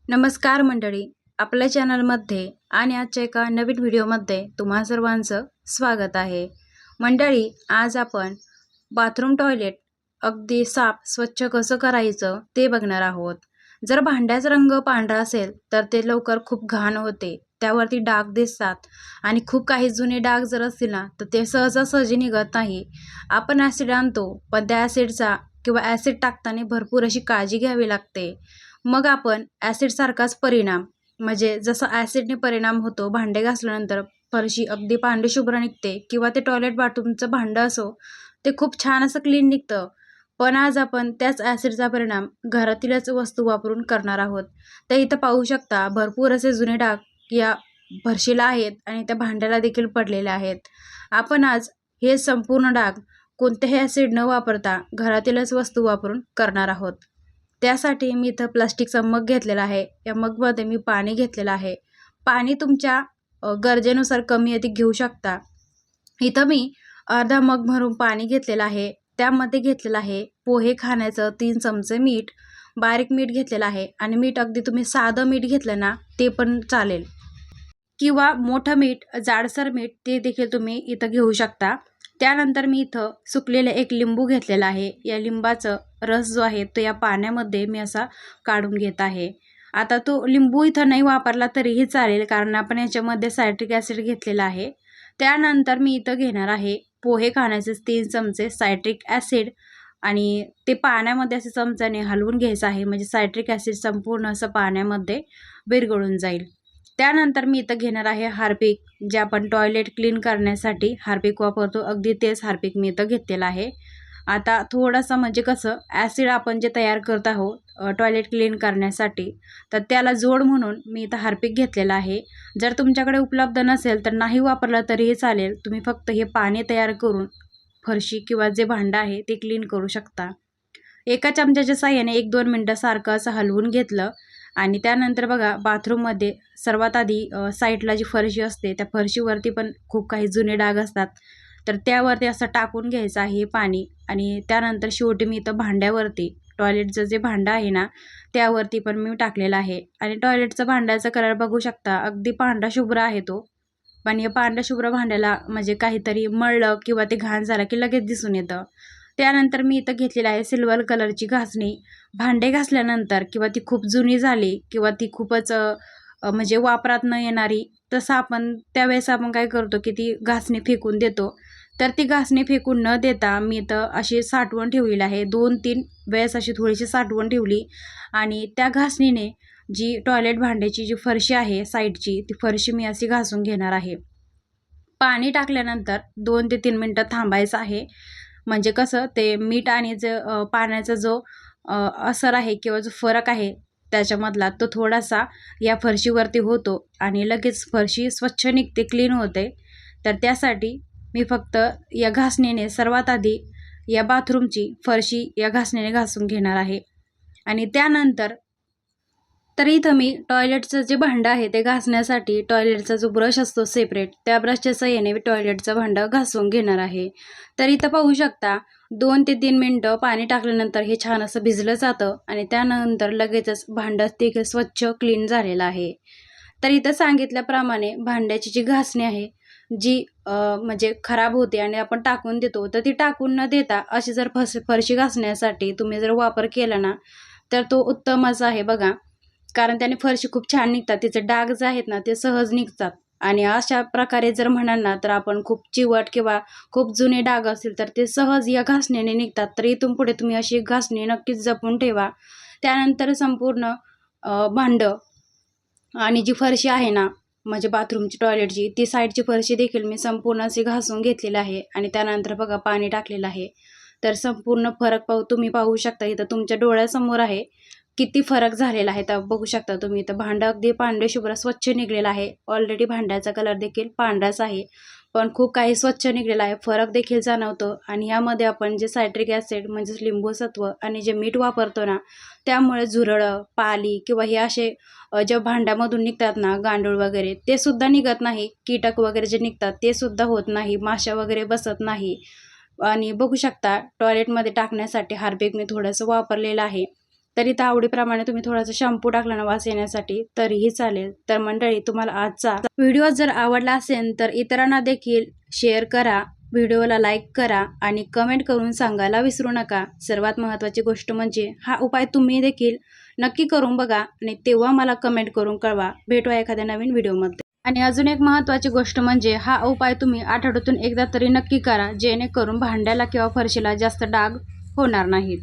नमस्कार मंडळी, आपल्या चॅनलमध्ये आणि आजच्या एका नवीन व्हिडिओमध्ये तुम्हा सर्वांचं स्वागत आहे. मंडळी, आज आपण बाथरूम टॉयलेट अगदी साफ स्वच्छ कसं करायचं ते बघणार आहोत. जर भांड्याचा रंग पांढरा असेल तर ते लवकर खूप घाण होते, त्यावरती डाग दिसतात आणि खूप काही जुने डाग जर असतील ना तर ते सहजासहजी निघत नाही. आपण ॲसिड आणतो, पण त्या ॲसिडचा किंवा ॲसिड टाकताना भरपूर अशी काळजी घ्यावी लागते. मग आपण ॲसिडसारखाच परिणाम म्हणजे जसं ॲसिडने परिणाम होतो, भांडे घासल्यानंतर फरशी अगदी पांढरीशुभ्र निघते किंवा ते टॉयलेट बाथरूमचं भांडं असो ते खूप छान असं क्लीन निघतं. पण आज आपण त्याच ॲसिडचा परिणाम घरातीलच वस्तू वापरून करणार आहोत. तर इथं पाहू शकता भरपूर असे जुने डाग या फरशीला आहेत आणि त्या भांड्याला देखील पडलेले आहेत. आपण आज हे संपूर्ण डाग कोणतेही ॲसिड न वापरता घरातीलच वस्तू वापरून करणार आहोत. त्यासाठी मी इथं प्लास्टिकचा मग घेतलेला आहे. या मगमध्ये मी पाणी घेतलेलं आहे. पाणी तुमच्या गरजेनुसार कमी अधिक घेऊ शकता. इथं मी अर्धा मग भरून पाणी घेतलेलं आहे. त्यामध्ये घेतलेलं आहे पोहे खाण्याचं 3 चमचे मीठ, बारीक मीठ घेतलेलं आहे आणि मीठ अगदी तुम्ही साधं मीठ घेतलं ना ते पण चालेल किंवा मोठं मीठ, जाडसर मीठ ते देखील तुम्ही इथं घेऊ शकता. त्यानंतर मी इथं सुकलेलं एक लिंबू घेतलेला आहे. या लिंबाचं रस जो आहे तो या पाण्यामध्ये मी असा काढून घेत आहे. आता तो लिंबू इथं नाही वापरला तरीही चालेल, कारण आपण याच्यामध्ये सायट्रिक ॲसिड घेतलेला आहे. त्यानंतर मी इथं घेणार आहे पोहे खाण्याचे 3 चमचे सायट्रिक ॲसिड आणि ते पाण्यामध्ये असे चमच्याने हलवून घ्यायचं आहे, म्हणजे सायट्रिक ॲसिड संपूर्ण असं पाण्यामध्ये विरघळून जाईल. त्यानंतर मी इथं घेणार आहे हार्पिक, जे आपण टॉयलेट क्लीन करण्यासाठी हार्पिक वापरतो, अगदी तेच हार्पिक मी इथं घेतलेलं आहे. आता थोडंसं म्हणजे कसं ॲसिड आपण जे तयार करत आहोत टॉयलेट क्लीन करण्यासाठी, तर त्याला जोड म्हणून मी इथं हार्पिक घेतलेलं आहे. जर तुमच्याकडे उपलब्ध नसेल तर नाही वापरलं तरीही चालेल. तुम्ही फक्त हे पाणी तयार करून फरशी किंवा जे भांडं आहे ते क्लीन करू शकता. एका चमच्याच्या साहाय्याने 1-2 मिनटं सारखं असं हलवून घेतलं आणि त्यानंतर बघा बाथरूममध्ये सर्वात आधी साईडला जी फरशी असते त्या फरशीवरती पण खूप काही जुने डाग असतात, तर त्यावरती असं टाकून घ्यायचं आहे हे पाणी आणि त्यानंतर शेवटी मी इथं भांड्यावरती टॉयलेटचं जे भांडं आहे ना त्यावरती पण मी टाकलेलं आहे आणि टॉयलेटचं भांड्याचा कलर बघू शकता अगदी पांढरा शुभ्र आहे तो. पण या पांढऱ्या शुभ्र भांड्याला म्हणजे काहीतरी मळलं किंवा ते घाण झालं की लगेच दिसून येतं. त्यानंतर मी इथं घेतलेलं आहे सिल्वर कलरची घासणी. भांडे घासल्यानंतर किंवा ती खूप जुनी झाली किंवा ती खूपच म्हणजे वापरात न येणारी, तसं आपण त्यावेळेस आपण काय करतो की ती घासणी फेकून देतो. तर ती घासणी फेकून न देता मी इथं अशी साठवून ठेवलेली आहे. 2-3 वेळेस अशी थोडीशी साठवून ठेवली आणि त्या घासणीने जी टॉयलेट भांड्याची जी फरशी आहे साईडची, ती फरशी मी अशी घासून घेणार आहे. पाणी टाकल्यानंतर 2 ते 3 मिनटं थांबायचं आहे. म्हणजे कसं ते मीठ आणि पाण्याचा जो असर आहे किंवा जो फरक आहे त्याच्यामधला तो थोडासा या फरशीवरती होतो आणि लगेच फरशी स्वच्छ निघते, क्लीन होते. तर त्यासाठी मी फक्त या घासणीने सर्वात आधी या बाथरूमची फरशी या घासणीने घासून घेणार आहे आणि त्यानंतर तर इथं मी टॉयलेटचं जे भांडं आहे ते घासण्यासाठी टॉयलेटचा जो ब्रश असतो सेपरेट, त्या ब्रशच्या साहाय्याने मी टॉयलेटचं भांडं घासून घेणार आहे. तर इथं पाहू शकता 2 ते 3 मिनटं पाणी टाकल्यानंतर हे छान असं भिजलं जातं आणि त्यानंतर लगेचच भांडं ते स्वच्छ क्लीन झालेलं आहे. तर इथं सांगितल्याप्रमाणे भांड्याची जी घासणी आहे जी म्हणजे खराब होते आणि आपण टाकून देतो, तर ती टाकून न देता अशी जर फरशी घासण्यासाठी तुम्ही जर वापर केला ना तर तो उत्तमच आहे बघा. कारण त्याने फरशी खूप छान निघतात, तिचे डाग जे आहेत ना ते सहज निघतात आणि अशा प्रकारे जर म्हणाल ना तर आपण खूप चिवट किंवा खूप जुने डाग असतील तर ते सहज या घासणीने निघतात. तर इथून पुढे तुम्ही अशी घासणी नक्कीच जपून ठेवा. त्यानंतर संपूर्ण भांडं आणि जी फरशी आहे ना म्हणजे बाथरूमची टॉयलेटची ती साईडची फरशी देखील मी संपूर्ण अशी घासून घेतलेली आहे आणि त्यानंतर बघा पाणी टाकलेलं आहे. तर संपूर्ण फरक तुम्ही पाहू शकता, इथं तुमच्या डोळ्यासमोर आहे किती फरक झालेला आहे. तर बघू शकता तुम्ही इथं भांडं अगदी पांढरे शुभ्र स्वच्छ निघलेलं आहे. ऑलरेडी भांड्याचा कलर देखील पांढराच आहे, पण खूप काही स्वच्छ निघलेला आहे. फरक देखील जाणवतो आणि यामध्ये आपण जे सायट्रिक ॲसिड म्हणजेच लिंबू सत्व आणि जे मीठ वापरतो ना त्यामुळे झुरळं, पाली किंवा हे असे जे भांड्यामधून निघतात ना गांडूळ वगैरे ते सुद्धा निघत नाही. कीटक वगैरे जे निघतात ते सुद्धा होत नाही. माशा वगैरे बसत नाही. आणि बघू शकता टॉयलेटमध्ये टाकण्यासाठी हार्पिक मी थोडंसं वापरलेलं आहे तरी तर आवडीप्रमाणे तुम्ही थोडासा शॅम्पू टाकला ना वास येण्यासाठी तरीही चालेल. तर मंडळी, तुम्हाला आजचा व्हिडिओ जर आवडला असेल तर इतरांना देखील शेअर करा, व्हिडिओला लाईक करा आणि कमेंट करून सांगायला विसरू नका. सर्वात महत्त्वाची गोष्ट म्हणजे हा उपाय तुम्ही देखील नक्की करून बघा आणि तेव्हा मला कमेंट करून कळवा. भेटूया एखाद्या नवीन व्हिडिओमध्ये. आणि अजून एक महत्त्वाची गोष्ट म्हणजे हा उपाय तुम्ही आठवड्यातून एकदा तरी नक्की करा, जेणेकरून भांड्याला किंवा फरशीला जास्त डाग होणार नाहीत.